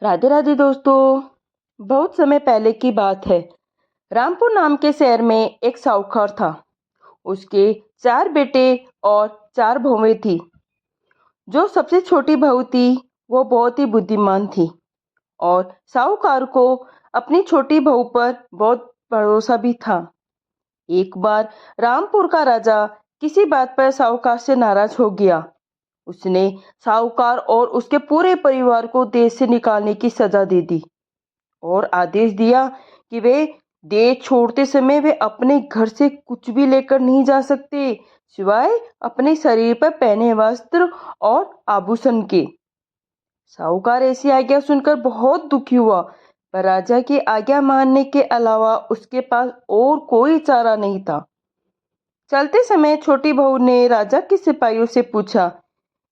राधे राधे दोस्तों। बहुत समय पहले की बात है। रामपुर नाम के शहर में एक साहूकार था। उसके 4 बेटे और 4 बहुएं थी। जो सबसे छोटी बहू थी वो बहुत ही बुद्धिमान थी और साहूकार को अपनी छोटी बहू पर बहुत भरोसा भी था। एक बार रामपुर का राजा किसी बात पर साहूकार से नाराज हो गया। उसने साहूकार और उसके पूरे परिवार को देश से निकालने की सजा दे दी और आदेश दिया कि वे देश छोड़ते समय वे अपने घर से कुछ भी लेकर नहीं जा सकते सिवाय अपने शरीर पर पहने वस्त्र और आभूषण के। साहूकार ऐसी आज्ञा सुनकर बहुत दुखी हुआ, पर राजा की आज्ञा मानने के अलावा उसके पास और कोई चारा नहीं था। चलते समय छोटी बहू ने राजा के सिपाहियों से पूछा,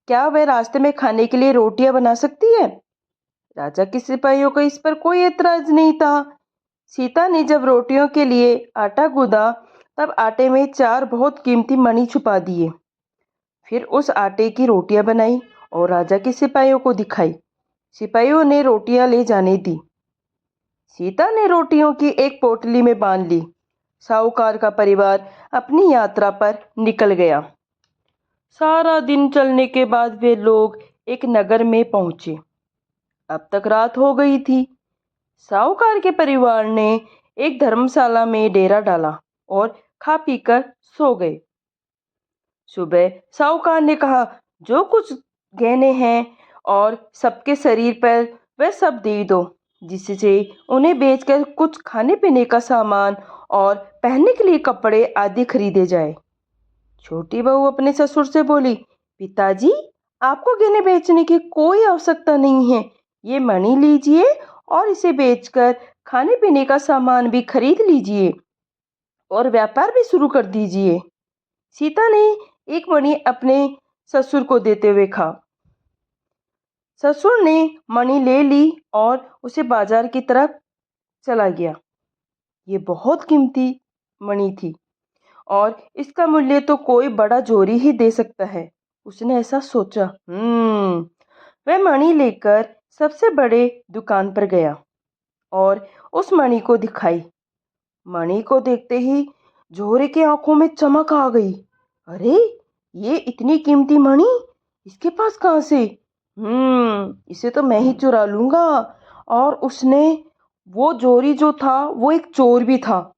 क्या वह रास्ते में खाने के लिए रोटियां बना सकती है? राजा के सिपाहियों को इस पर कोई एतराज नहीं था। सीता ने जब रोटियों के लिए आटा गूंदा तब आटे में 4 बहुत कीमती मणि छुपा दिए। फिर उस आटे की रोटियां बनाई और राजा के सिपाहियों को दिखाई। सिपाहियों ने रोटियां ले जाने दी। सीता ने रोटियों की एक पोटली में बांध ली। साहूकार का परिवार अपनी यात्रा पर निकल गया। सारा दिन चलने के बाद वे लोग एक नगर में पहुंचे। अब तक रात हो गई थी। साहूकार के परिवार ने एक धर्मशाला में डेरा डाला और खा पीकर सो गए। सुबह साहूकार ने कहा, जो कुछ गहने हैं और सबके शरीर पर वह सब दे दो, जिससे उन्हें बेचकर कुछ खाने पीने का सामान और पहनने के लिए कपड़े आदि खरीदे जाए। छोटी बहू अपने ससुर से बोली, पिताजी, आपको गहने बेचने की कोई आवश्यकता नहीं है। ये मणि लीजिए और इसे बेचकर खाने पीने का सामान भी खरीद लीजिए और व्यापार भी शुरू कर दीजिए। सीता ने एक मणि अपने ससुर को देते हुए कहा। ससुर ने मणि ले ली और उसे बाजार की तरफ चला गया। ये बहुत कीमती मणि थी और इसका मूल्य तो कोई बड़ा जोरी ही दे सकता है। उसने ऐसा सोचा। वह मणि लेकर सबसे बड़े दुकान पर गया और उस मणि को दिखाई। मणि को देखते ही जोहरे की आंखों में चमक आ गई। अरे, ये इतनी कीमती मणि इसके पास कहाँ से? इसे तो मैं ही चुरा लूंगा। और उसने, वो जोरी जो था वो एक चोर भी था।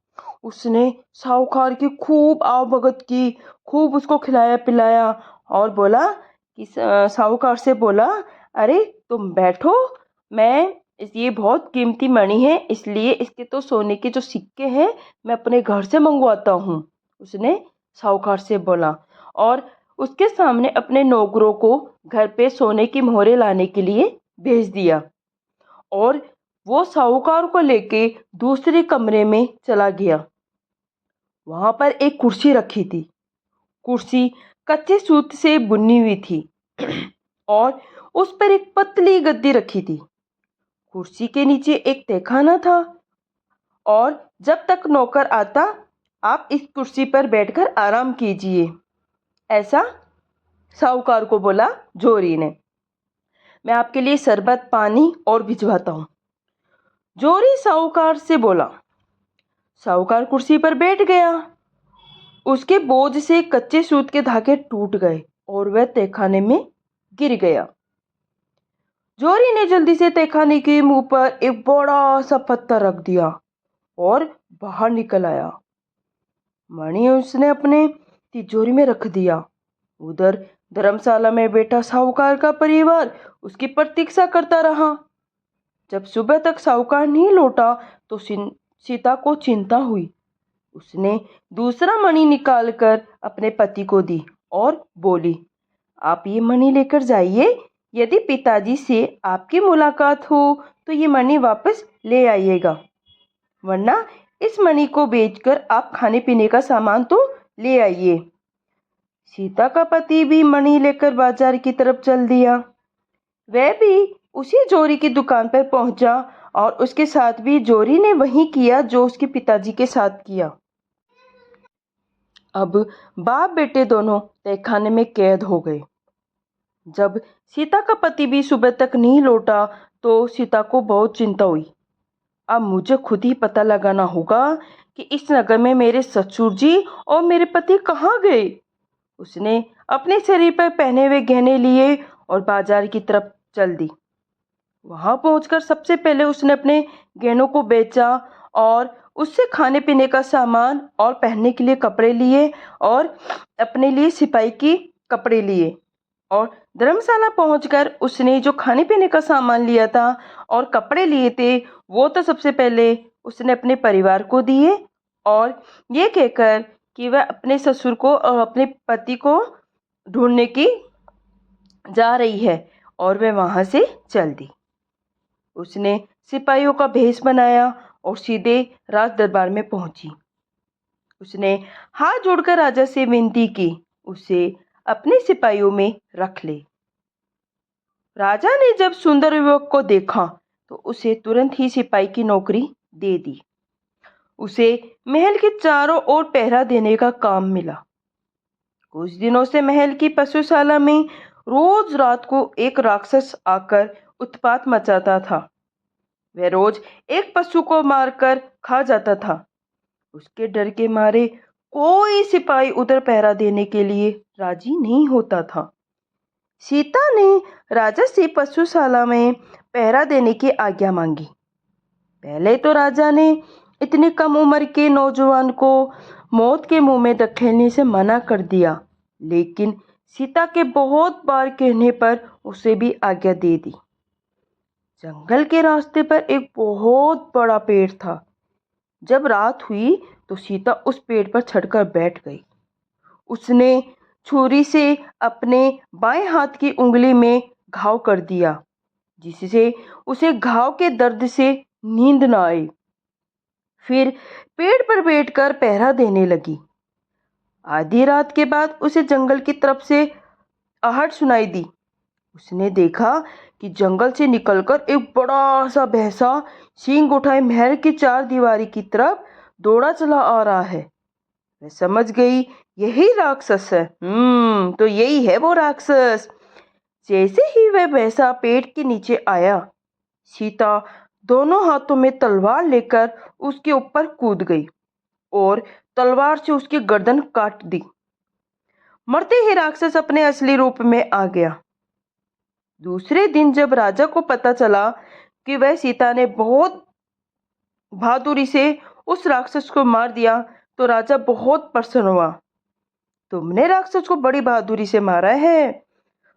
उसने साहूकार की खूब आवभगत की, खूब उसको खिलाया पिलाया और बोला कि साहूकार से बोला, अरे तुम बैठो, मैं ये बहुत कीमती मणि है, इसलिए इसके तो सोने के जो सिक्के हैं मैं अपने घर से मंगवाता हूँ। उसने साहूकार से बोला और उसके सामने अपने नौकरों को घर पे सोने की मोहरें लाने के लिए भेज दिया और वो साहूकार को लेके दूसरे कमरे में चला गया। वहां पर एक कुर्सी रखी थी। कुर्सी कच्चे सूत से बुनी हुई थी और उस पर एक पतली गद्दी रखी थी। कुर्सी के नीचे एक तहखाना था और जब तक नौकर आता, आप इस कुर्सी पर बैठकर आराम कीजिए, ऐसा साहूकार को बोला जोरी ने। मैं आपके लिए शरबत, पानी और भिजवाता हूँ। जोरी साहूकार से बोला। साहूकार कुर्सी पर बैठ गया। उसके बोझ से कच्चे सूत के धागे टूट गए और वह तहखाने में गिर गया। जोरी ने जल्दी से तहखाने के मुंह पर एक बड़ा सा पत्थर रख दिया और बाहर निकल आया। मणि उसने अपने तिजोरी में रख दिया। उधर धर्मशाला में बैठा साहूकार का परिवार उसकी प्रतीक्षा करता रहा। जब सुबह तक साहूकार नहीं लौटा तो सीता को चिंता हुई। उसने दूसरा मणि निकालकर अपने पति को दी और बोली, आप ये मणि लेकर जाइए। यदि पिताजी से आपकी मुलाकात हो तो ये मणि वापस ले आइएगा, वरना इस मणि को बेचकर आप खाने पीने का सामान तो ले आइए। सीता का पति भी मणि लेकर बाजार की तरफ चल दिया। वह भी उसी जोरी की दुकान पर पहुंचा और उसके साथ भी जोरी ने वही किया जो उसके पिताजी के साथ किया। अब बाप बेटे दोनों तहखाने में कैद हो गए। जब सीता का पति भी सुबह तक नहीं लौटा तो सीता को बहुत चिंता हुई। अब मुझे खुद ही पता लगाना होगा कि इस नगर में मेरे ससुर जी और मेरे पति कहाँ गए। उसने अपने शरीर पर पहने हुए गहने लिए और बाजार की तरफ चल दी। वहां पहुंचकर सबसे पहले उसने अपने गहनों को बेचा और उससे खाने पीने का सामान और पहनने के लिए कपड़े लिए और अपने लिए सिपाही की कपड़े लिए। और धर्मशाला पहुंचकर उसने जो खाने पीने का सामान लिया था और कपड़े लिए थे, वो तो सबसे पहले उसने अपने परिवार को दिए और ये कहकर कि वह अपने ससुर को और अपने पति को ढूंढने की जा रही है और वह वहां से चल दी। उसने सिपाहियों का भेष बनाया और सीधे राज दरबार में पहुंची। उसने हाथ जोड़कर राजा से विनती की उसे अपने सिपाहियों में रख ले। राजा ने जब सुंदर युवक को देखा तो उसे तुरंत ही सिपाही की नौकरी दे दी। उसे महल के चारों ओर पहरा देने का काम मिला। कुछ दिनों से महल की पशुशाला में रोज रात को एक राक्षस आकर उत्पात मचाता था। वह रोज एक पशु को मारकर खा जाता था। उसके डर के मारे कोई सिपाही उधर पहरा देने के लिए राजी नहीं होता था। सीता ने राजा से पशुशाला में पहरा देने की आज्ञा मांगी। पहले तो राजा ने इतनी कम उम्र के नौजवान को मौत के मुंह में धकेलने से मना कर दिया, लेकिन सीता के बहुत बार कहने पर उसे भी आज्ञा दे दी। जंगल के रास्ते पर एक बहुत बड़ा पेड़ था। जब रात हुई तो सीता उस पेड़ पर चढ़कर बैठ गई। उसने छुरी से अपने बाएं हाथ की उंगली में घाव कर दिया, जिससे उसे घाव के दर्द से नींद न आई। फिर पेड़ पर बैठकर पहरा देने लगी। आधी रात के बाद उसे जंगल की तरफ से आहट सुनाई दी। उसने देखा कि जंगल से निकलकर एक बड़ा सा भैंसा सींग उठाए महल की चार दीवारी की तरफ दौड़ा चला आ रहा है। वह समझ गई यही राक्षस है। तो यही है वो राक्षस। जैसे ही वह भैंसा पेड़ के नीचे आया, सीता दोनों हाथों में तलवार लेकर उसके ऊपर कूद गई और तलवार से उसकी गर्दन काट दी। मरते ही राक्षस अपने असली रूप में आ गया। दूसरे दिन जब राजा को पता चला कि वह सीता ने बहुत बहादुरी से उस राक्षस को मार दिया, तो राजा बहुत प्रसन्न हुआ। तुमने राक्षस को बड़ी बहादुरी से मारा है,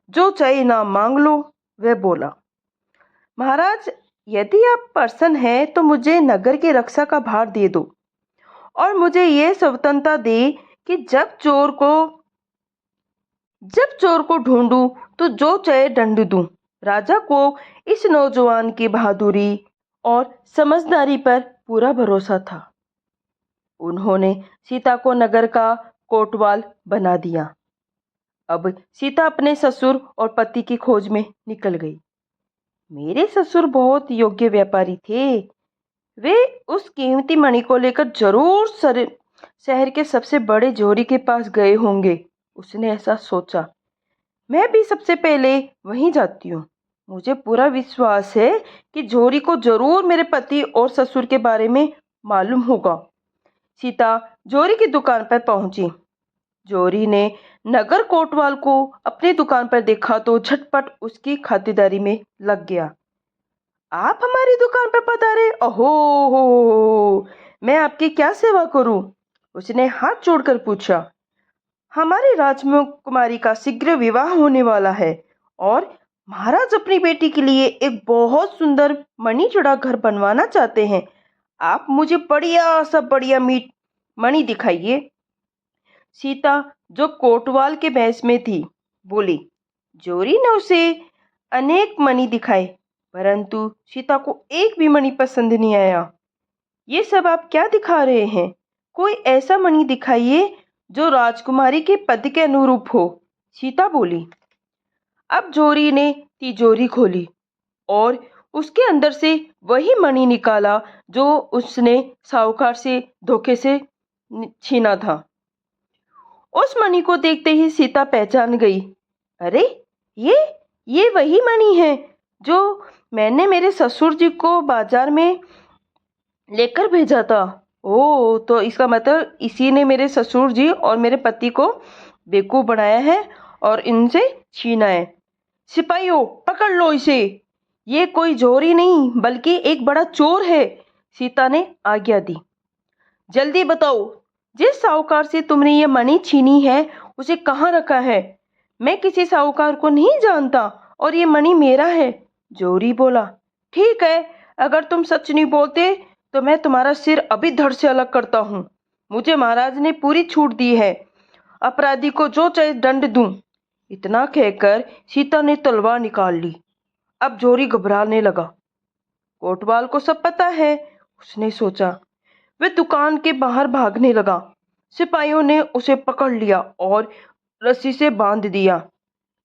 जो चाहे इनाम मांग लो, वह बोला। महाराज, यदि आप प्रसन्न हैं तो मुझे नगर की रक्षा का भार दे दो और मुझे यह स्वतंत्रता दे कि जब चोर को ढूंढूं तो जो चाहे दंड दूं। राजा को इस नौजवान की बहादुरी और समझदारी पर पूरा भरोसा था। उन्होंने सीता को नगर का कोतवाल बना दिया। अब सीता अपने ससुर और पति की खोज में निकल गई। मेरे ससुर बहुत योग्य व्यापारी थे। वे उस कीमती मणि को लेकर जरूर शहर के सबसे बड़े जोरी के पास गए होंगे। उसने ऐसा सोचा। मैं भी सबसे पहले वहीं जाती हूँ। मुझे पूरा विश्वास है कि जोरी को जरूर मेरे पति और ससुर के बारे में मालूम होगा। सीता जोरी की दुकान पर पहुंची। जोरी ने नगर कोतवाल को अपनी दुकान पर देखा तो झटपट उसकी खातिरदारी में लग गया। आप हमारी दुकान पर पधारे। ओहो हो, मैं आपकी क्या सेवा करूं? उसने हाथ जोड़कर पूछा। हमारी राजकुमारी का शीघ्र विवाह होने वाला है और महाराज अपनी बेटी के लिए एक बहुत सुंदर मणि जड़ा घर बनवाना चाहते हैं। आप मुझे बढ़िया मीट मणि दिखाइए। सीता, जो कोतवाल के भेष में थी, बोली। जोरी ने उसे अनेक मणि दिखाए, परंतु सीता को एक भी मणि पसंद नहीं आया। ये सब आप क्या दिखा रहे हैं? कोई ऐसा मणि दिखाइए जो राजकुमारी के पद के अनुरूप हो। सीता बोली। अब जोरी ने तिजोरी खोली और उसके अंदर से वही मणि निकाला जो उसने साहूकार से धोखे से छीना था। उस मणि को देखते ही सीता पहचान गई। अरे, ये वही मणि है जो मैंने मेरे ससुर जी को बाजार में लेकर भेजा था। ओह! तो इसका मतलब इसी ने मेरे ससुर जी और मेरे पति को बेवकूफ़ बनाया है और इनसे छीना है। सिपाहियों, पकड़ लो इसे। ये कोई चोरी नहीं बल्कि एक बड़ा चोर है। सीता ने आज्ञा दी। जल्दी बताओ, जिस साहूकार से तुमने ये मणि छीनी है उसे कहाँ रखा है? मैं किसी साहूकार को नहीं जानता और ये मणि मेरा है। जोरी बोला। ठीक है, अगर तुम सच नहीं बोलते तो मैं तुम्हारा सिर अभी धड़ से अलग करता हूँ। मुझे महाराज ने पूरी छूट दी है, अपराधी को जो चाहे दंड दूं। इतना कहकर सीता ने तलवार निकाल ली। अब जोरी घबराने लगा। कोतवाल को सब पता है, उसने सोचा। वह दुकान के बाहर भागने लगा। सिपाहियों ने उसे पकड़ लिया और रस्सी से बांध दिया।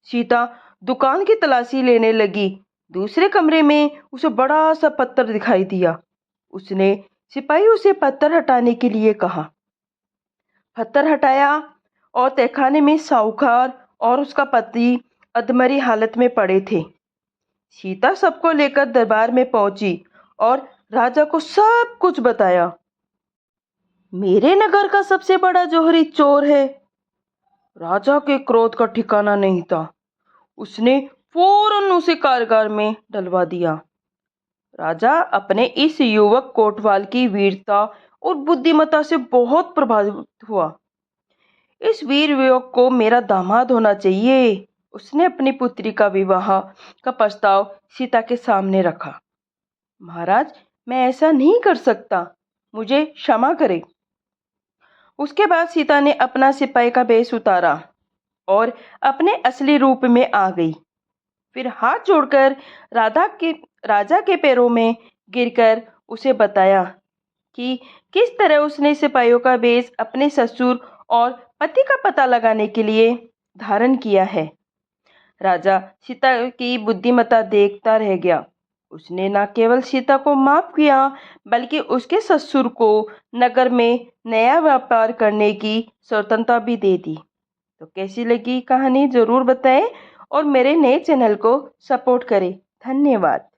सीता दुकान की तलाशी लेने लगी। दूसरे कमरे में उसे बड़ा सा पत्थर दिखाई दिया। उसने सिपाहियों से पत्थर हटाने के लिए कहा। पत्थर हटाया और तहखाने में साहूकार और उसका पति अधमरी हालत में पड़े थे। सीता सबको लेकर दरबार में पहुंची और राजा को सब कुछ बताया। मेरे नगर का सबसे बड़ा जौहरी चोर है। राजा के क्रोध का ठिकाना नहीं था। उसने फौरन उसे कारागार में डलवा दिया। राजा अपने इस युवक कोतवाल की वीरता और बुद्धिमत्ता से बहुत प्रभावित हुआ। इस वीर युवक को मेरा दामाद होना चाहिए। उसने अपनी पुत्री का विवाह का प्रस्ताव सीता के सामने रखा। महाराज, मैं ऐसा नहीं कर सकता, मुझे क्षमा करें। उसके बाद सीता ने अपना सिपाही का भेष उतारा और अपने असली रूप में आ गई। फिर हाथ जोड़कर राजा के पैरों में गिरकर उसे बताया कि किस तरह उसने सिपाहियों का भेष अपने ससुर और पति का पता लगाने के लिए धारण किया है। राजा सीता की बुद्धिमत्ता देखता रह गया। उसने न केवल सीता को माफ किया बल्कि उसके ससुर को नगर में नया व्यापार करने की स्वतंत्रता भी दे दी। तो कैसी लगी कहानी ज़रूर बताएं और मेरे नए चैनल को सपोर्ट करें। धन्यवाद।